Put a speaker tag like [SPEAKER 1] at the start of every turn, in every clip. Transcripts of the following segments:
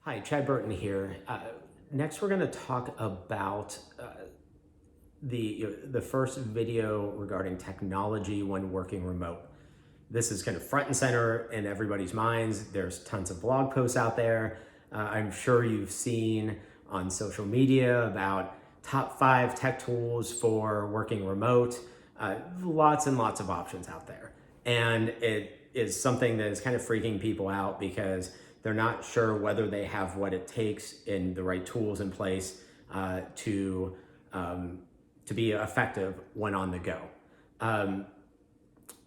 [SPEAKER 1] Hi, Chad Burton here. Next, we're going to talk about the first video regarding technology when working remote. This is kind of front and center in everybody's minds. There's tons of blog posts out there. I'm sure you've seen on social media about top 5 tech tools for working remote. Lots and lots of options out there. And it is something that is kind of freaking people out because they're not sure whether they have what it takes and the right tools in place to be effective when on the go.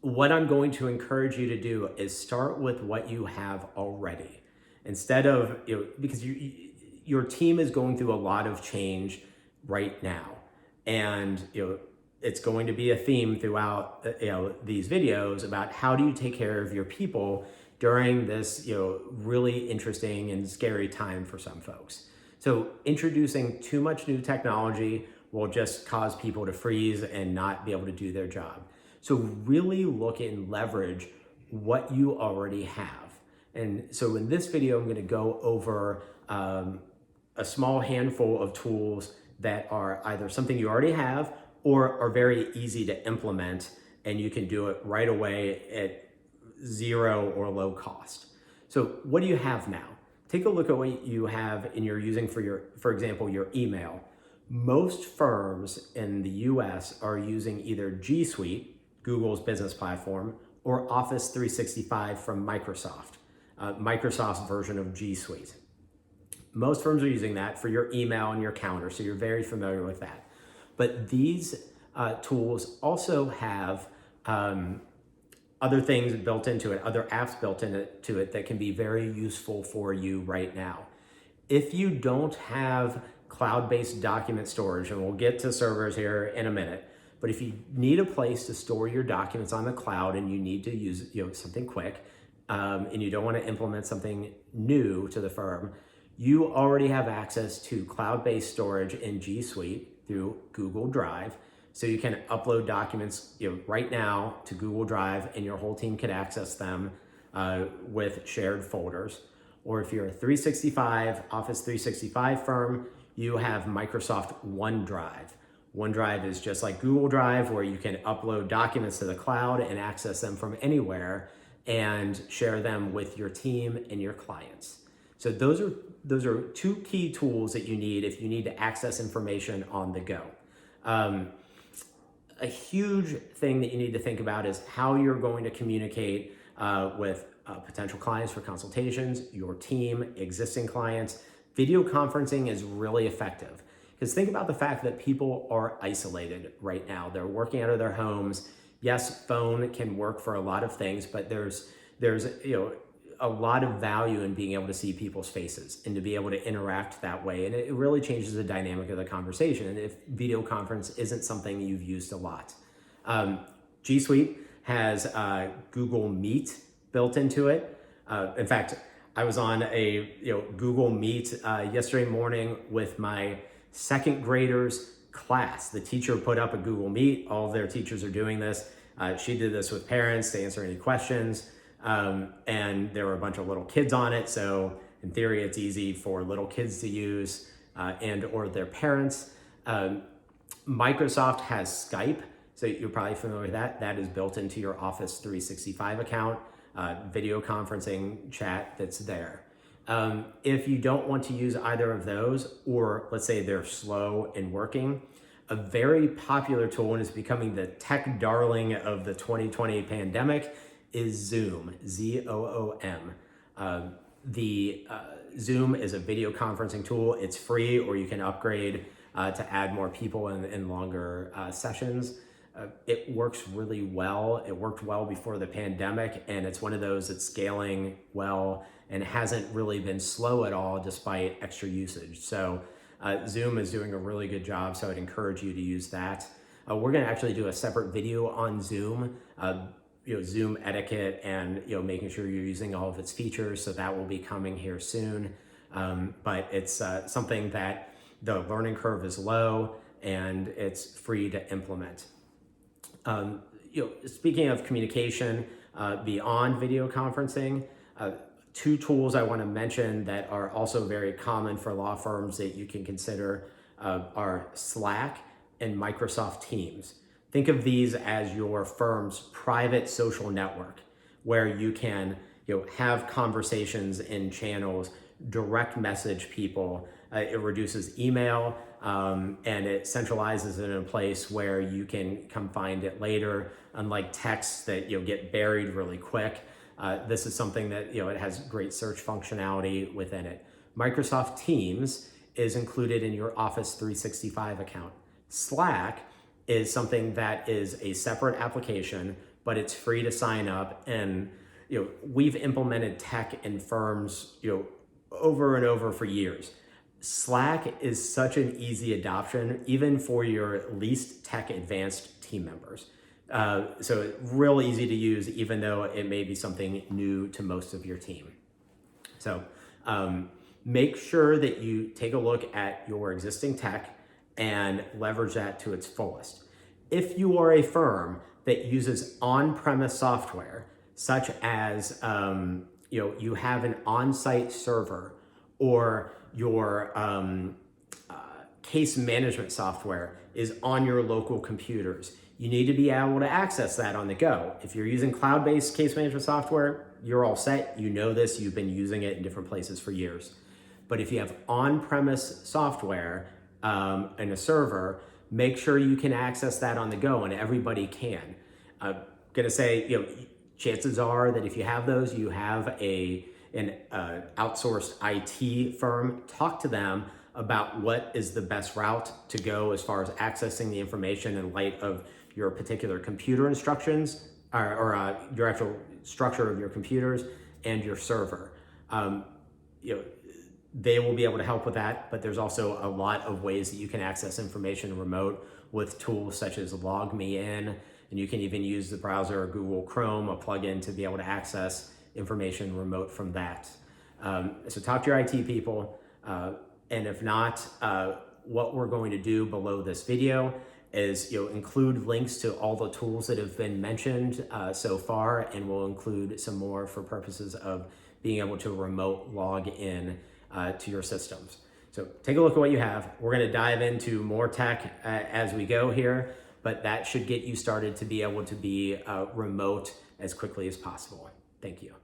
[SPEAKER 1] What I'm going to encourage you to do is start with what you have already. Instead of, because your team is going through a lot of change right now. And, it's going to be a theme throughout, these videos about how do you take care of your people during this, really interesting and scary time for some folks. So introducing too much new technology will just cause people to freeze and not be able to do their job. So really look and leverage what you already have. And so in this video, I'm going to go over a small handful of tools that are either something you already have or are very easy to implement, and you can do it right away at zero or low cost. So what do you have now? Take a look at what you have and you're using for example, your email. Most firms in the US are using either G Suite, Google's business platform, or Office 365 from Microsoft, Microsoft's version of G Suite. Most firms are using that for your email and your calendar, so you're very familiar with that. But these tools also have other things built into it, other apps built into it that can be very useful for you right now. If you don't have cloud-based document storage, and we'll get to servers here in a minute, but if you need a place to store your documents on the cloud and you need to use something quick, and you don't want to implement something new to the firm, you already have access to cloud-based storage in G Suite through Google Drive. So you can upload documents right now to Google Drive and your whole team can access them with shared folders. Or if you're a Office 365 firm, you have Microsoft OneDrive. OneDrive is just like Google Drive, where you can upload documents to the cloud and access them from anywhere and share them with your team and your clients. So those are 2 key tools that you need if you need to access information on the go. A huge thing that you need to think about is how you're going to communicate with potential clients for consultations, your team, existing clients. Video conferencing is really effective because think about the fact that people are isolated right now. They're working out of their homes. Yes, phone can work for a lot of things, but there's a lot of value in being able to see people's faces and to be able to interact that way. And it really changes the dynamic of the conversation. And if video conference isn't something you've used a lot. G Suite has Google Meet built into it. In fact, I was on a Google Meet yesterday morning with my 2nd graders class. The teacher put up a Google Meet. All of their teachers are doing this. She did this with parents to answer any questions. And there were a bunch of little kids on it. So in theory, it's easy for little kids to use and or their parents. Microsoft has Skype. So you're probably familiar with that. That is built into your Office 365 account, video conferencing chat that's there. If you don't want to use either of those, or let's say they're slow in working, a very popular tool and is becoming the tech darling of the 2020 pandemic is Zoom, Zoom. Zoom is a video conferencing tool. It's free, or you can upgrade to add more people in longer sessions. It works really well. It worked well before the pandemic, and it's one of those that's scaling well and hasn't really been slow at all despite extra usage. So Zoom is doing a really good job, so I'd encourage you to use that. We're gonna actually do a separate video on Zoom, Zoom etiquette and making sure you're using all of its features, so that will be coming here soon. But it's something that the learning curve is low and it's free to implement. Speaking of communication beyond video conferencing, Two tools I want to mention that are also very common for law firms that you can consider are Slack and Microsoft Teams. Think of these as your firm's private social network where you can have conversations in channels, direct message people. It reduces email and it centralizes it in a place where you can come find it later, unlike texts that get buried really quick. This is something that it has great search functionality within it. Microsoft Teams is included in your Office 365 account. Slack is something that is a separate application, but it's free to sign up. And we've implemented tech in firms over and over for years. Slack is such an easy adoption, even for your least tech advanced team members. So it's real easy to use, even though it may be something new to most of your team. So make sure that you take a look at your existing tech and leverage that to its fullest. If you are a firm that uses on-premise software, such as you have an on-site server, or your case management software is on your local computers, you need to be able to access that on the go. If you're using cloud-based case management software, you're all set. You know this, you've been using it in different places for years. But if you have on-premise software and a server, make sure you can access that on the go, and everybody can. I'm gonna say, chances are that if you have those, you have an outsourced IT firm. Talk to them about what is the best route to go as far as accessing the information in light of your particular computer instructions or your actual structure of your computers and your server. They will be able to help with that, but there's also a lot of ways that you can access information remote with tools such as LogMeIn, and you can even use the browser or Google Chrome, a plugin, to be able to access information remote from that. So talk to your IT people, and if not, what we're going to do below this video is include links to all the tools that have been mentioned so far, and we'll include some more for purposes of being able to remote log in to your systems. So take a look at what you have. We're going to dive into more tech as we go here, but that should get you started to be able to be remote as quickly as possible. Thank you.